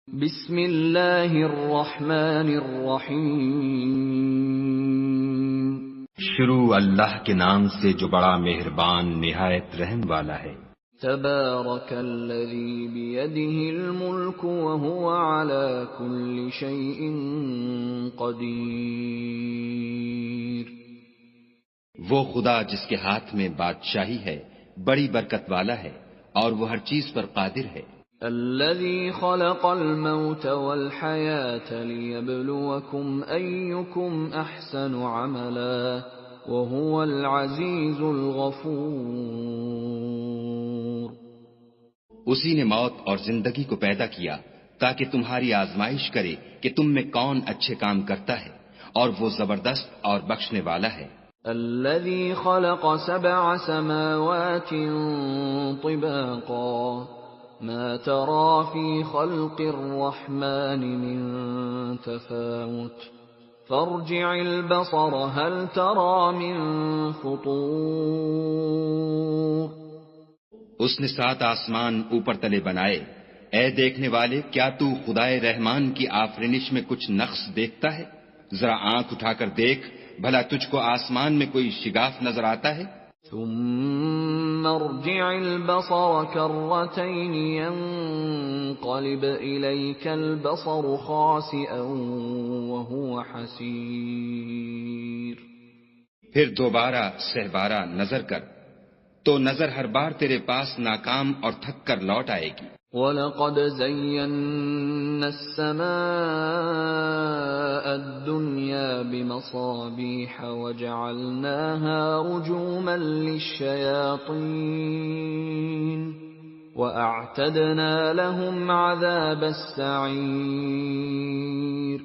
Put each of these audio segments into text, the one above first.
بسم اللہ الرحمن الرحیم۔ شروع اللہ کے نام سے جو بڑا مہربان نہایت رحم والا ہے۔ تبارک الذی بیدہ الملک وہو علی کل شیء قدیر۔ وہ خدا جس کے ہاتھ میں بادشاہی ہے بڑی برکت والا ہے اور وہ ہر چیز پر قادر ہے۔ الذي خلق الموت والحياة ليبلوكم أيكم أحسن عملا وهو العزيز الغفور۔ اسی نے موت اور زندگی کو پیدا کیا تاکہ تمہاری آزمائش کرے کہ تم میں کون اچھے کام کرتا ہے، اور وہ زبردست اور بخشنے والا ہے۔ الذي خلق 7 سماوات طباقا ما ترى في خلق الرحمن من تفاوت فارجع البصر هل ترى من فطور۔ اس نے 7 آسمان اوپر تلے بنائے، اے دیکھنے والے کیا تو خدائے رحمان کی آفرینش میں کچھ نقص دیکھتا ہے؟ ذرا آنکھ اٹھا کر دیکھ، بھلا تجھ کو آسمان میں کوئی شگاف نظر آتا ہے؟ ثم ارجع البصر كرتين ينقلب إليك البصر خاسئا وهو حسير۔ پھر دوبارہ سہبارہ نظر کر تو نظر ہر بار تیرے پاس ناکام اور تھک کر لوٹ آئے گی۔ وَلَقَدْ زَيَّنَّا السَّمَاءَ الدُّنْيَا بِمَصَابِيحَ وَجَعَلْنَاهَا رُجُومًا لِلشَّيَاطِينِ وَأَعْتَدْنَا لَهُمْ عَذَابَ السَّعِيرِ۔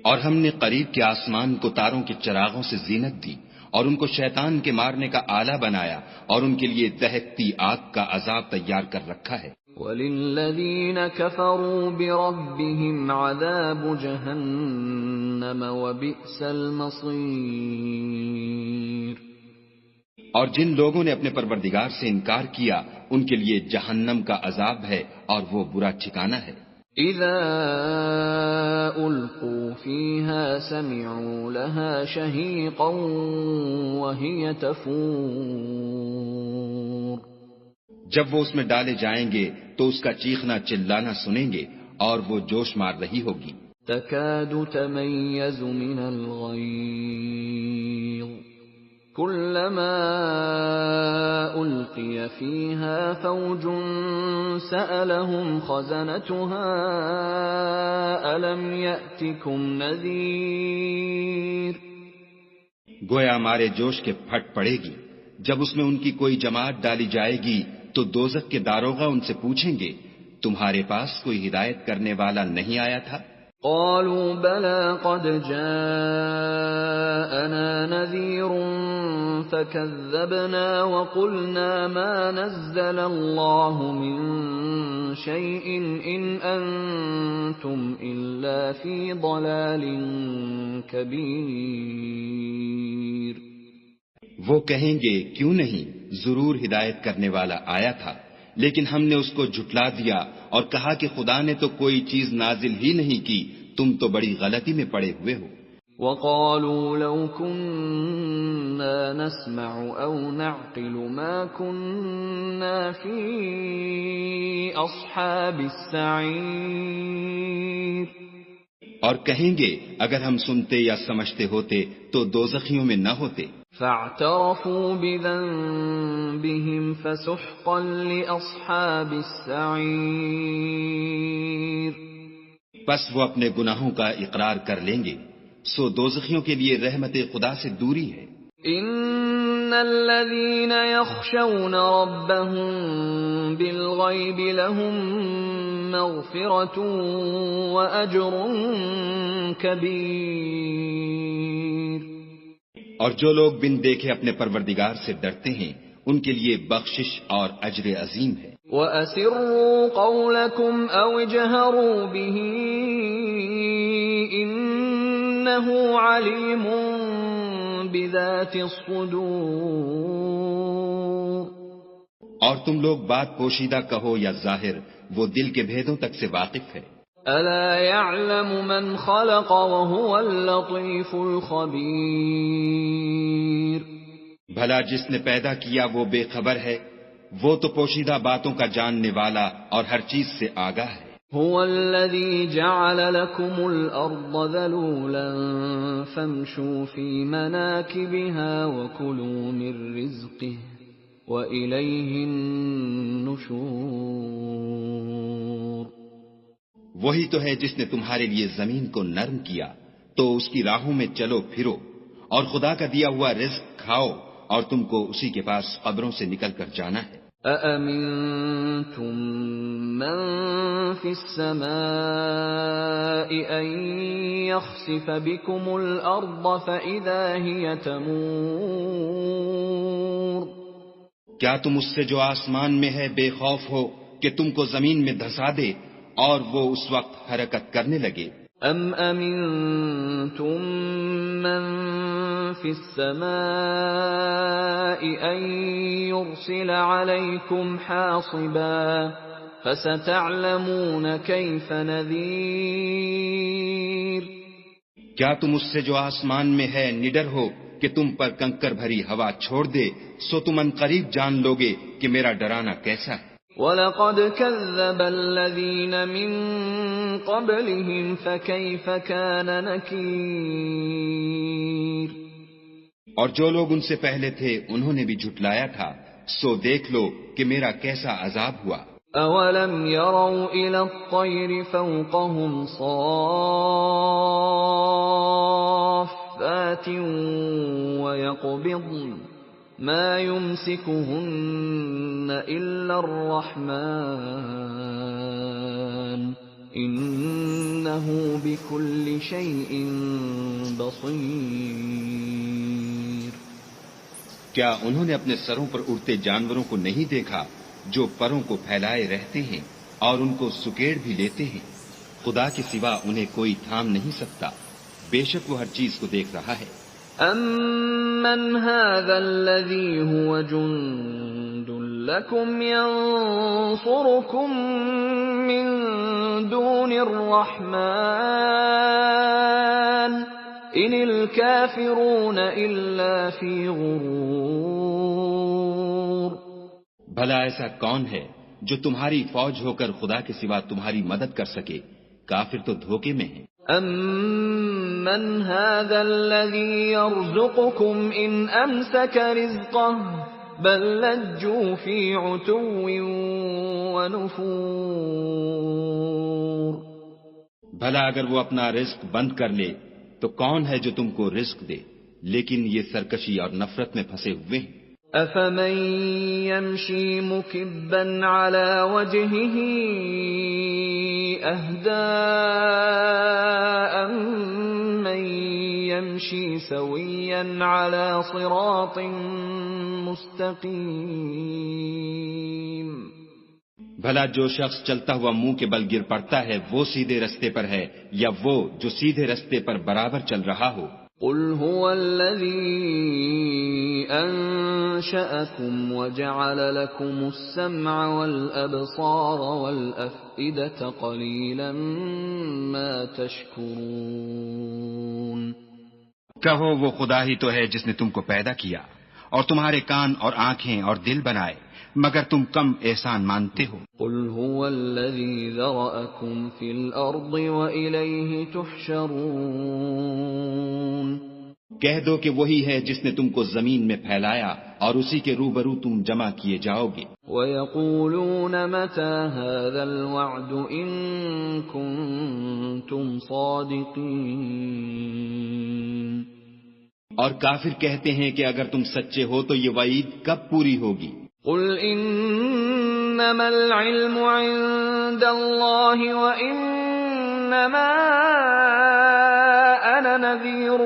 اور ہم نے قریب کے آسمان کو تاروں کے چراغوں سے زینت دی اور ان کو شیطان کے مارنے کا آلہ بنایا اور ان کے لیے دہکتی آگ کا عذاب تیار کر رکھا ہے۔ وَلِلَّذِينَ كَفَرُوا بِرَبِّهِمْ عَذَابُ جَهَنَّمَ وَبِئْسَ الْمَصِيرُ۔ اور جن لوگوں نے اپنے پروردگار سے انکار کیا ان کے لیے جہنم کا عذاب ہے اور وہ برا ٹھکانہ ہے۔ اذا القوا فيها سمعوا لها شهيقا وهي تفور۔ جب وہ اس میں ڈالے جائیں گے تو اس کا چیخنا چلانا سنیں گے اور وہ جوش مار رہی ہوگی۔ تكاد تميز من الغيظ كلما ألقي فيها فوج سألهم خزنتها ألم يأتكم نذير۔ گویا مارے جوش کے پھٹ پڑے گی جب اس میں ان کی کوئی جماعت ڈالی جائے گی تو دوزخ کے داروغہ ان سے پوچھیں گے تمہارے پاس کوئی ہدایت کرنے والا نہیں آیا تھا؟ قالوا بلى قد جاءنا نذير فكذبنا وقلنا ما نزل الله من شيء إن أنتم إلا في ضلال كبير۔ وہ کہیں گے کیوں نہیں، ضرور ہدایت کرنے والا آیا تھا، لیکن ہم نے اس کو جھٹلا دیا اور کہا کہ خدا نے تو کوئی چیز نازل ہی نہیں کی، تم تو بڑی غلطی میں پڑے ہوئے ہو۔ وَقَالُوا لَوْ كُنَّا نَسْمَعُ أَوْ نَعْقِلُ مَا كُنَّا فِي أَصْحَابِ السَّعِيرِ۔ اور کہیں گے اگر ہم سنتے یا سمجھتے ہوتے تو دوزخیوں میں نہ ہوتے۔ فَاعْتَرَفُوا بِذَنبِهِمْ فَسُحْقًا لِأَصْحَابِ السَّعِيرِ۔ پس وہ اپنے گناہوں کا اقرار کر لیں گے، سو دوزخیوں کے لیے رحمت خدا سے دوری ہے۔ ان الذين يخشون ربهم بالغيب لهم مغفرة واجر كبير۔ اور جو لوگ بن دیکھے اپنے پروردگار سے ڈرتے ہیں ان کے لیے بخشش اور اجر عظیم ہے۔ وَأَسِرُّوا قَوْلَكُمْ أَوْ اجْهَرُوا بِهِ إِنَّهُ عَلِيمٌ بِذَاتِ الصُّدُورِ۔ اور تم لوگ بات پوشیدہ کہو یا ظاہر، وہ دل کے بھیدوں تک سے واقف ہے۔ ألا يعلم من خلق وهو اللطيف الخبير. بھلا جس نے پیدا کیا وہ بے خبر ہے، وہ تو پوشیدہ باتوں کا جاننے والا اور ہر چیز سے آگاہ ہے. هو الذي جعل لكم الأرض ذلولا فامشوا في مناكبها وكلوا من رزقه وإليه النشور. وہی تو ہے جس نے تمہارے لیے زمین کو نرم کیا تو اس کی راہوں میں چلو پھرو اور خدا کا دیا ہوا رزق کھاؤ اور تم کو اسی کے پاس قبروں سے نکل کر جانا ہے. أَأَمِنْتُمْ مَنْ فِي السَّمَاءِ أَنْ يَخْسِفَ بِكُمُ الْأَرْضَ فَإِذَا هِيَ تَمُورُ. کیا تم اس سے جو آسمان میں ہے بے خوف ہو کہ تم کو زمین میں دھسا دے اور وہ اس وقت حرکت کرنے لگے؟ أَمْ أَمِنْتُمْ مَنْ فِي السَّمَاءِ أَنْ يُرْسِلَ عَلَيْكُمْ حَاصِبًا فَسَتَعْلَمُونَ كَيْفَ نَذِيرٌ. کیا تم اس سے جو آسمان میں ہے نڈر ہو کہ تم پر کنکر بھری ہوا چھوڑ دے، سو تم ان قریب جان لوگے کہ میرا ڈرانا کیسا ہے. وَلَقَدْ كَذَّبَ الَّذِينَ مِن قَبْلِهِمْ فَكَيْفَ كَانَ نَكِيرٌ. اور جو لوگ ان سے پہلے تھے انہوں نے بھی جھٹلایا تھا، سو دیکھ لو کہ میرا کیسا عذاب ہوا. أَوَلَمْ يَرَوْا إِلَى الطَّيْرِ فَوْقَهُمْ صَافَّاتٍ وَيَقْبِضْنَ مَا يُمْسِكُهُنَّ إِلَّا الرَّحْمَنُ إِنَّهُ بِكُلِّ شَيْءٍ بَصِيرٌ. کیا انہوں نے اپنے سروں پر اڑتے جانوروں کو نہیں دیکھا جو پروں کو پھیلائے رہتے ہیں اور ان کو سکیڑ بھی لیتے ہیں؟ خدا کے سوا انہیں کوئی تھام نہیں سکتا، بے شک وہ ہر چیز کو دیکھ رہا ہے. أَمَّنْ هَذَا الَّذِي هُوَ جُنْدٌ لَكُمْ يَنْصُرُكُمْ مِنْ دُونِ الرَّحْمَنِ إِنِ الْكَافِرُونَ إِلَّا فِي غُرُورٍ. بھلا ایسا کون ہے جو تمہاری فوج ہو کر خدا کے سوا تمہاری مدد کر سکے؟ کافر تو دھوکے میں ہیں. أَمَّنْ هَذَا الَّذِي يَرْزُقُكُمْ إِنْ أَمْسَكَ رِزْقَهُ بَلْ لَجُّوا فِي عُتُوٍّ وَنُفُورٍ. بھلا اگر وہ اپنا رزق بند کر لے تو کون ہے جو تم کو رزق دے؟ لیکن یہ سرکشی اور نفرت میں پھنسے ہوئے ہیں. أَفَمَن يَمْشِي مُكِبًّا عَلَى وَجْهِهِ أَهْدَىٰ أَمَّن يَمْشِي سَوِيًّا عَلَى صِرَاطٍ مُسْتَقِيمٍ. بھلا جو شخص چلتا ہوا منہ کے بل گر پڑتا ہے وہ سیدھے رستے پر ہے یا وہ جو سیدھے رستے پر برابر چل رہا ہو؟ قُلْ هُوَ الَّذِي أَنشَأَكُمْ وَجَعَلَ لَكُمُ السَّمْعَ وَالْأَبْصَارَ وَالْأَفْئِدَةَ قَلِيلًا مَا تَشْكُرُونَ. کہو وہ خدا ہی تو ہے جس نے تم کو پیدا کیا اور تمہارے کان اور آنکھیں اور دل بنائے، مگر تم کم احسان مانتے ہو. قُلْ هُوَ الَّذِي ذَرَأَكُمْ فِي الْأَرْضِ وَإِلَيْهِ تُحْشَرُونَ. کہہ دو کہ وہی ہے جس نے تم کو زمین میں پھیلایا اور اسی کے روبرو تم جمع کیے جاؤ گے. وَيَقُولُونَ مَتَى هَذَا الْوَعْدُ إِن كُنتُمْ صَادِقِينَ. اور کافر کہتے ہیں کہ اگر تم سچے ہو تو یہ وعید کب پوری ہوگی؟ قُلْ إِنَّمَا الْعِلْمُ عِندَ اللَّهِ وَإِنَّمَا أَنَا نَذِيرٌ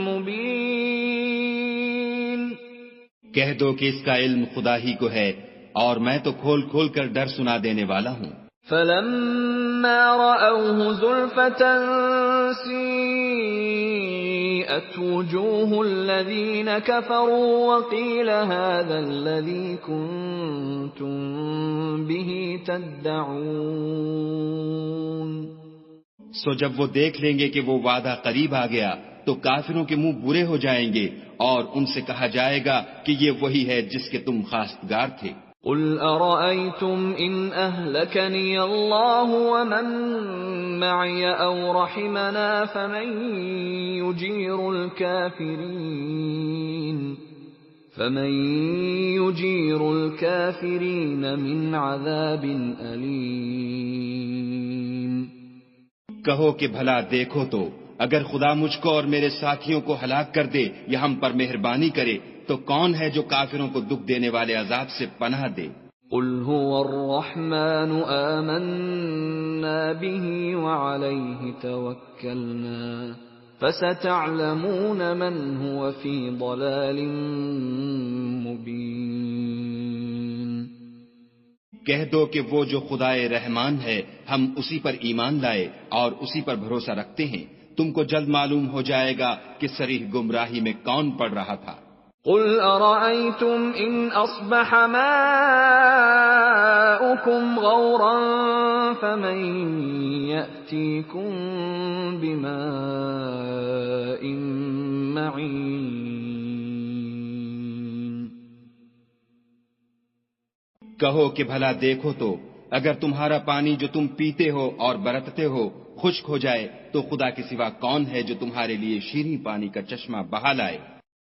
مُبِينٌ. کہہ دو کہ اس کا علم خدا ہی کو ہے اور میں تو کھول کھول کر ڈر سنا دینے والا ہوں. فَلَمَّا رَأَوْهُ زُلْفَةً سِيئَتْ وُجُوهُ الَّذِينَ كَفَرُوا وَقِيلَ هَذَا الَّذِي كُنتُم بِهِ تَدَّعُونَ. سو جب وہ دیکھ لیں گے کہ وہ وعدہ قریب آ گیا تو کافروں کے منہ برے ہو جائیں گے اور ان سے کہا جائے گا کہ یہ وہی ہے جس کے تم خواستگار تھے۔ قل ارأيتم ان اهلكني الله ومن معي او رحمنا فمن يجير الكافرين من عذاب أليم۔ کہو کہ بھلا دیکھو تو اگر خدا مجھ کو اور میرے ساتھیوں کو ہلاک کر دے یا ہم پر مہربانی کرے تو کون ہے جو کافروں کو دکھ دینے والے عذاب سے پناہ دے؟ قل هو الرحمن آمنا به وعليه توكلنا فستعلمون من هو في ضلال مبين۔ کہہ دو کہ وہ جو خدائے رحمان ہے ہم اسی پر ایمان لائے اور اسی پر بھروسہ رکھتے ہیں، تم کو جلد معلوم ہو جائے گا کہ صریح گمراہی میں کون پڑ رہا تھا۔ قل ارأيتم ان اصبح ماؤكم غورا فمن يأتيكم بماء معين۔ کہو کہ بھلا دیکھو تو اگر تمہارا پانی جو تم پیتے ہو اور برتتے ہو خشک ہو جائے تو خدا کے سوا کون ہے جو تمہارے لیے شیریں پانی کا چشمہ بہا لائے؟